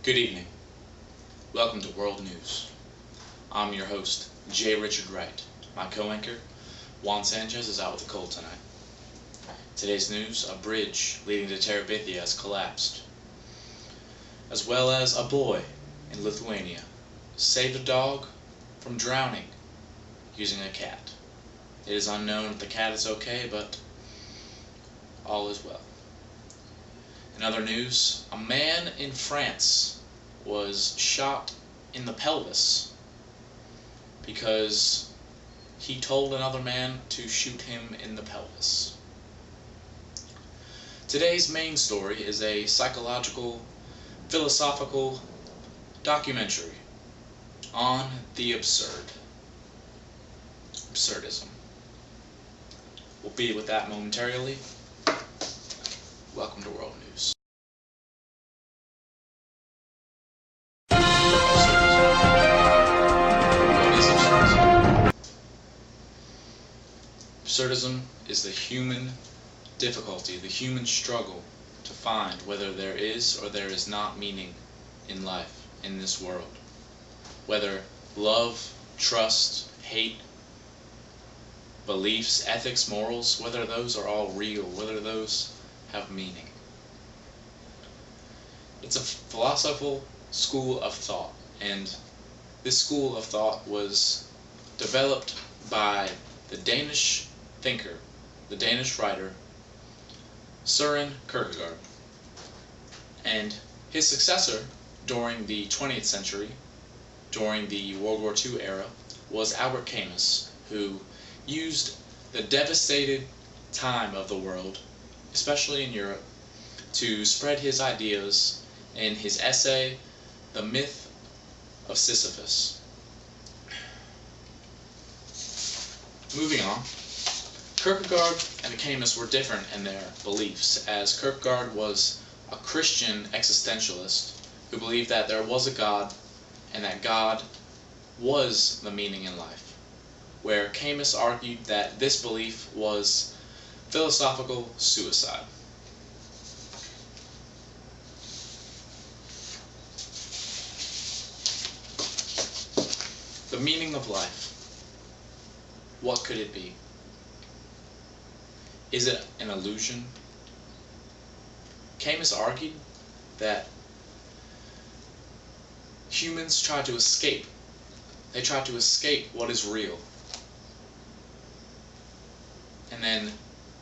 Good evening. Welcome to World News. I'm your host, J. Richard Wright. My co-anchor, Juan Sanchez, is out with a cold tonight. Today's news: a bridge leading to Terabithia has collapsed, as well as a boy in Lithuania saved a dog from drowning using a cat. It is unknown if the cat is okay, but all is well. In other news, a man in France was shot in the pelvis because he told another man to shoot him in the pelvis. Today's main story is a psychological, philosophical documentary on the absurd. Absurdism. We'll be with that momentarily. Welcome to World News. What is absurdism? Absurdism is the human difficulty, the human struggle to find whether there is or there is not meaning in life, in this world. Whether love, trust, hate, beliefs, ethics, morals, whether those are all real, whether those have meaning. It's a philosophical school of thought, and this school of thought was developed by the Danish thinker, the Danish writer, Søren Kierkegaard. And his successor during the 20th century, during the World War II era, was Albert Camus, who used the devastated time of the world, especially in Europe, to spread his ideas in his essay, The Myth of Sisyphus. Moving on, Kierkegaard and Camus were different in their beliefs, as Kierkegaard was a Christian existentialist who believed that there was a God and that God was the meaning in life, where Camus argued that this belief was philosophical suicide. The meaning of life. What could it be? Is it an illusion? Camus argued that humans try to escape. They try to escape what is real. And then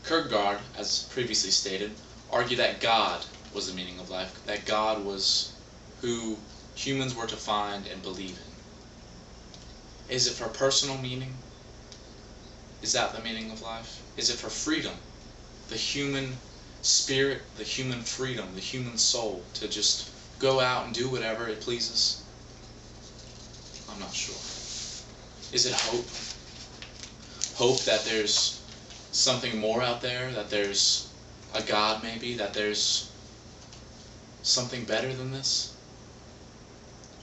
Kierkegaard, as previously stated, argued that God was the meaning of life, that God was who humans were to find and believe in. Is it for personal meaning? Is that the meaning of life? Is it for freedom? The human spirit, the human freedom, the human soul to just go out and do whatever it pleases? I'm not sure. Is it hope? Hope that there's something more out there, that there's a God maybe, that there's something better than this?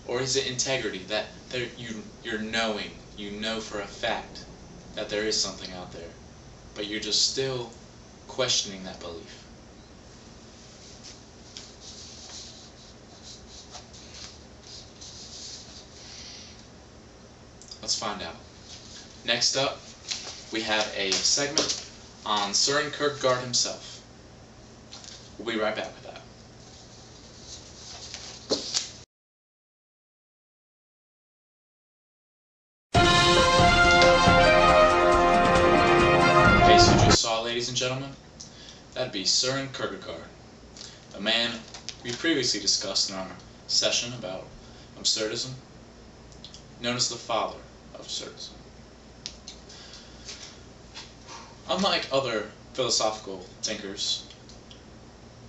Or is it integrity, that you're knowing, you know for a fact that there is something out there, but you're just still questioning that belief? Let's find out. Next up, we have a segment on Søren Kierkegaard himself. We'll be right back with that. The face you just saw, ladies and gentlemen, that'd be Søren Kierkegaard, a man we previously discussed in our session about absurdism, known as the father of absurdism. Unlike other philosophical thinkers,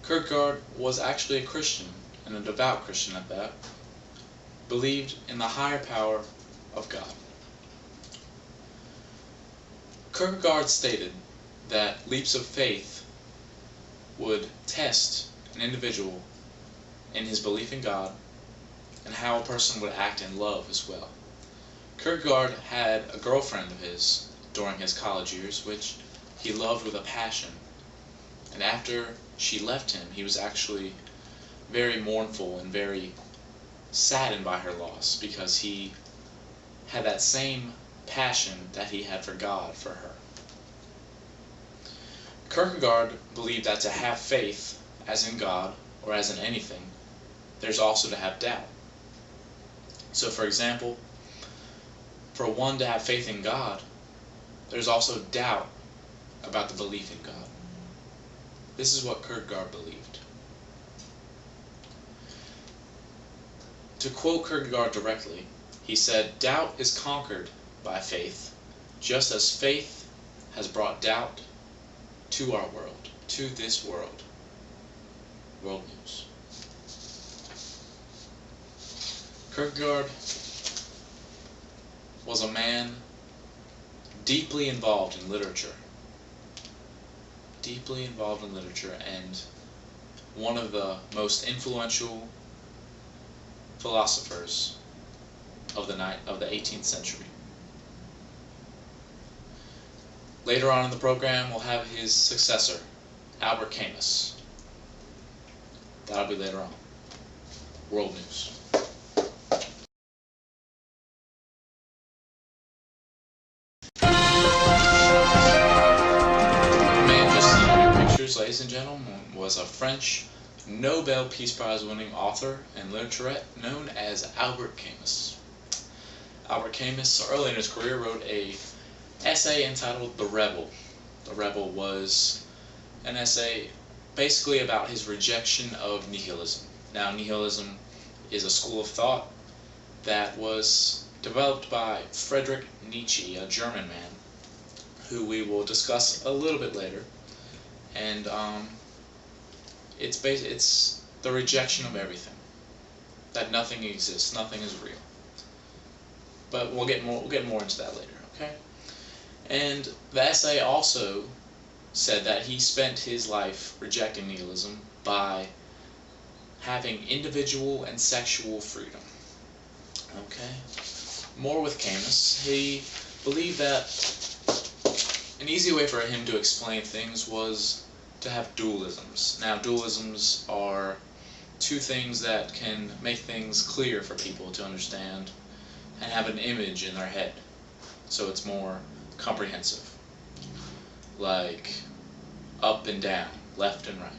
Kierkegaard was actually a Christian, and a devout Christian at that, believed in the higher power of God. Kierkegaard stated that leaps of faith would test an individual in his belief in God and how a person would act in love as well. Kierkegaard had a girlfriend of his during his college years, which he loved with a passion. And after she left him, he was actually very mournful and very saddened by her loss because he had that same passion that he had for God for her. Kierkegaard believed that to have faith, as in God or as in anything, there's also to have doubt. So, for example, for one to have faith in God, there's also doubt about the belief in God. This is what Kierkegaard believed. To quote Kierkegaard directly, he said, "Doubt is conquered by faith, just as faith has brought doubt to our world, to this world." World News. Kierkegaard was a man deeply involved in literature. And one of the most influential philosophers of the 18th century. Later on in the program, we'll have his successor, Albert Camus. That'll be later on. World News. The man just seen in your pictures, ladies and gentlemen, was a French Nobel Peace Prize winning author and literate known as Albert Camus. Albert Camus, early in his career, wrote an essay entitled The Rebel. The Rebel was an essay basically about his rejection of nihilism. Now, nihilism is a school of thought that was developed by Friedrich Nietzsche, a German man, who we will discuss a little bit later. And it's the rejection of everything, that nothing exists, nothing is real. But we'll get more into that later, okay? And the essay also said that he spent his life rejecting nihilism by having individual and sexual freedom. Okay? More with Camus. He believed that an easy way for him to explain things was to have dualisms. Now, dualisms are two things that can make things clear for people to understand and have an image in their head, so it's more comprehensive. Like up and down, left and right.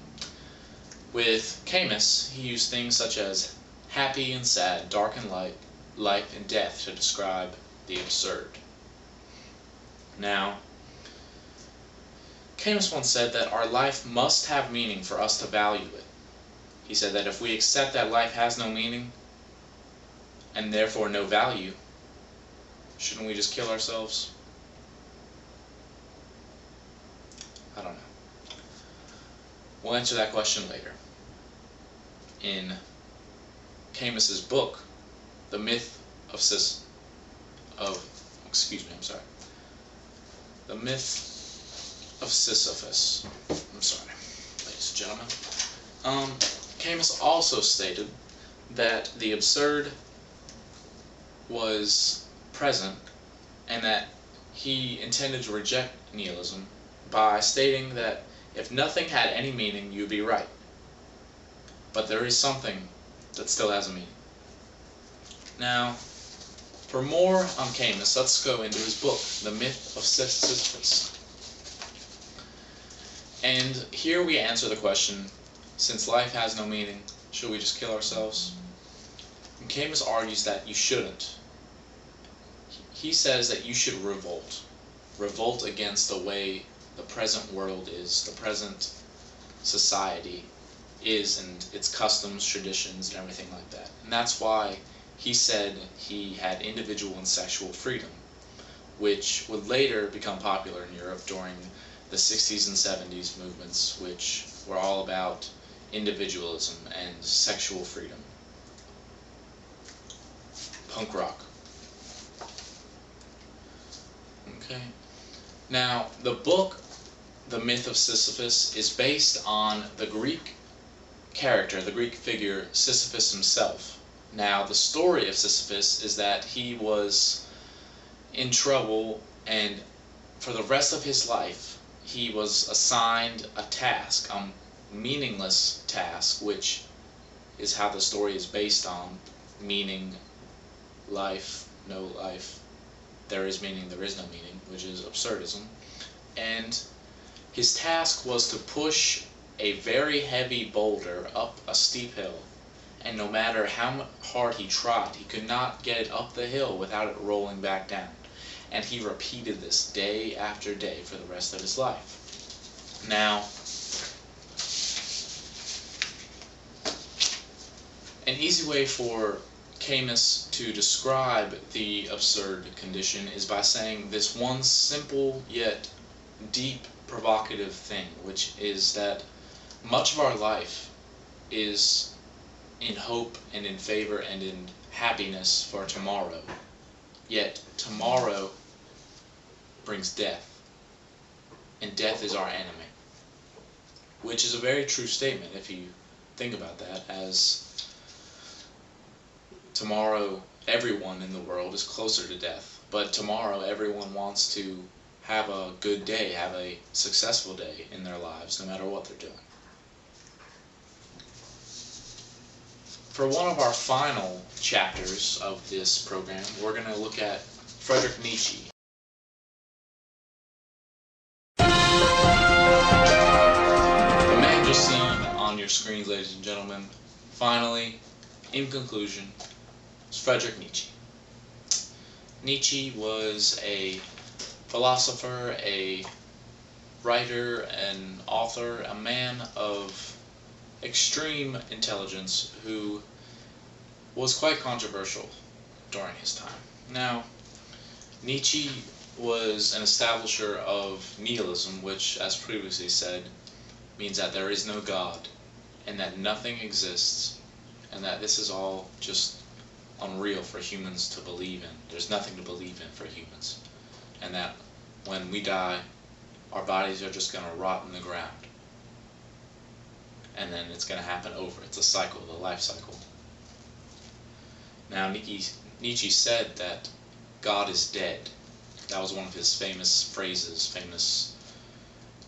With Camus, he used things such as happy and sad, dark and light, life and death to describe the absurd. Now, Camus once said that our life must have meaning for us to value it. He said that if we accept that life has no meaning, and therefore no value, shouldn't we just kill ourselves? I don't know. We'll answer that question later. In Camus's book, The Myth of The Myth of Sisyphus. I'm sorry, ladies and gentlemen. Camus also stated that the absurd was present and that he intended to reject nihilism by stating that if nothing had any meaning, you'd be right. But there is something that still has a meaning. Now, for more on Camus, let's go into his book, The Myth of Sisyphus. And here we answer the question, since life has no meaning, should we just kill ourselves? And Camus argues that you shouldn't. He says that you should revolt. Revolt against the way the present world is, the present society is, and its customs, traditions, and everything like that. And that's why he said he had individual and sexual freedom, which would later become popular in Europe during the 60s and 70s movements, which were all about individualism and sexual freedom. Punk rock. Okay. Now, the book, The Myth of Sisyphus, is based on the Greek character, the Greek figure, Sisyphus himself. Now, the story of Sisyphus is that he was in trouble, and for the rest of his life, he was assigned a task, a meaningless task, which is how the story is based on, meaning, life, no life, there is meaning, there is no meaning, which is absurdism. And his task was to push a very heavy boulder up a steep hill, and no matter how hard he tried, he could not get it up the hill without it rolling back down. And he repeated this day after day for the rest of his life. Now, an easy way for Camus to describe the absurd condition is by saying this one simple yet deep provocative thing, which is that much of our life is in hope and in favor and in happiness for tomorrow, yet tomorrow brings death, and death is our enemy, which is a very true statement if you think about that, as tomorrow everyone in the world is closer to death, but tomorrow everyone wants to have a good day, have a successful day in their lives, no matter what they're doing. For one of our final chapters of this program, we're going to look at Friedrich Nietzsche. The man just seen on your screens, ladies and gentlemen, finally, in conclusion, is Friedrich Nietzsche. Nietzsche was a philosopher, a writer, an author, a man of extreme intelligence who was quite controversial during his time. Now, Nietzsche was an establisher of nihilism, which, as previously said, means that there is no God, and that nothing exists, and that this is all just unreal for humans to believe in. There's nothing to believe in for humans. And that when we die, our bodies are just going to rot in the ground. And then it's going to happen over. It's a cycle, the life cycle. Now, Nietzsche said that God is dead. That was one of his famous phrases, famous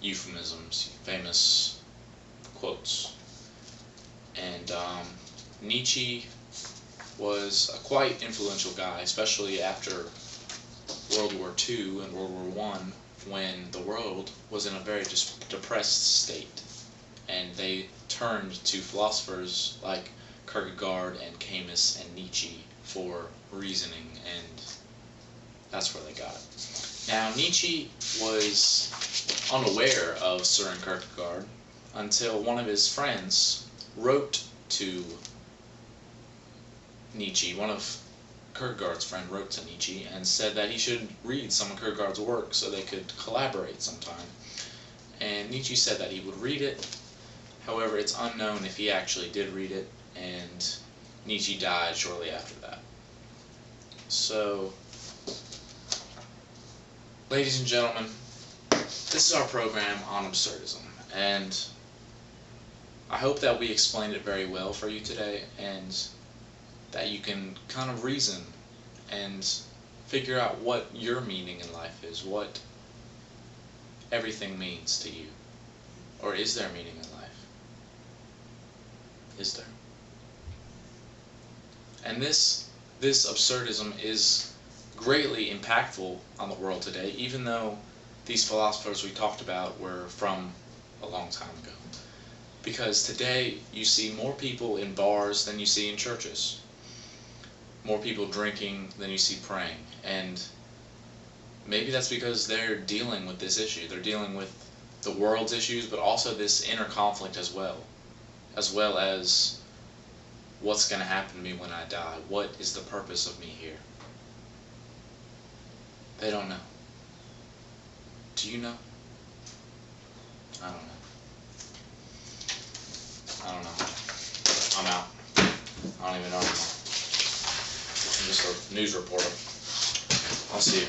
euphemisms, famous quotes. And Nietzsche was a quite influential guy, especially after World War II and World War I, when the world was in a very depressed state. And they turned to philosophers like Kierkegaard and Camus and Nietzsche for reasoning, and that's where they got it. Now, Nietzsche was unaware of Søren Kierkegaard until one of his friends wrote to Nietzsche. One of Kierkegaard's friends wrote to Nietzsche and said that he should read some of Kierkegaard's work so they could collaborate sometime. And Nietzsche said that he would read it. However, it's unknown if he actually did read it, and Nietzsche died shortly after that. So, ladies and gentlemen, this is our program on absurdism, and I hope that we explained it very well for you today, and that you can kind of reason and figure out what your meaning in life is, what everything means to you. Or is there meaning in life? Is there? And this absurdism is greatly impactful on the world today, even though these philosophers we talked about were from a long time ago. Because today you see more people in bars than you see in churches. More people drinking than you see praying. And maybe that's because they're dealing with this issue. They're dealing with the world's issues, but also this inner conflict as well as what's going to happen to me when I die. What is the purpose of me here? They don't know. Do you know? I don't know. I don't know. I'm out. I don't even know anymore. I'm just a news reporter. I'll see you.